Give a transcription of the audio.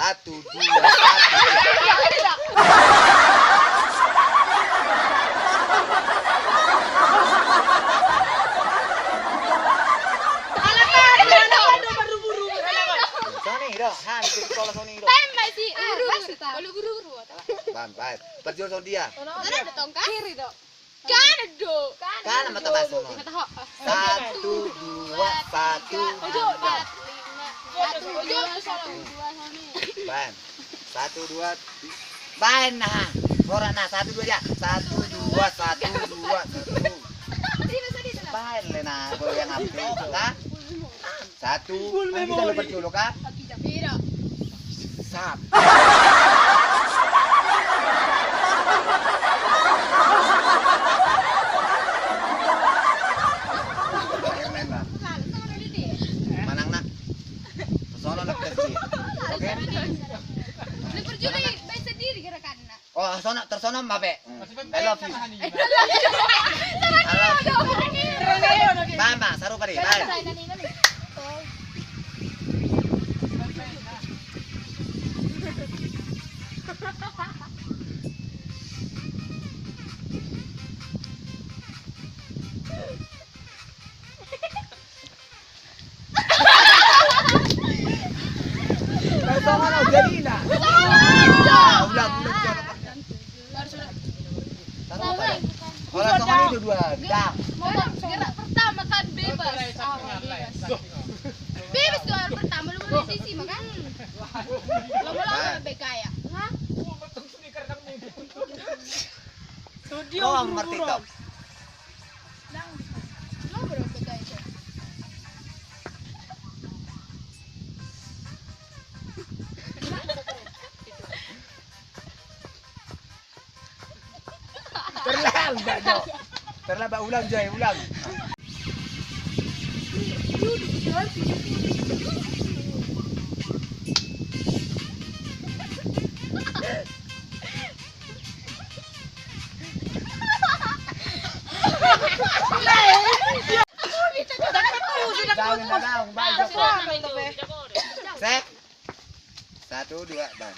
Satu, dua, satu. Sony dah, han itu sekolah Sony dah. Ban, baik. Berjuang sama dia. Kan mata masuk. Satu, dua, satu. Ban. Satu, dua. Ban, nah. Orang nah, satu, dua ya. Satu, dua, satu, dua, satu. Ban, Lena. Goyang api, kan? Satu. Nanti kita berjuluk, kan? Sap. Manang nak. Sono nak kecil. Oke. Oh, sono tersono mabe. I love you. I love you. Mama, saru pari. Bye. Sama jadi na. Ulang. Orang sama itu dua. Dah. Pertama kan bebas. Bebas kan pertama lu mau sisi makan. Lama-lama begaya. Hah? Oh, ngerti tak? Lo berapa begaya? Terlambat dok. Terlambat ulang Joy, ulang. Daun, baik. Sek. Satu, dua, ban.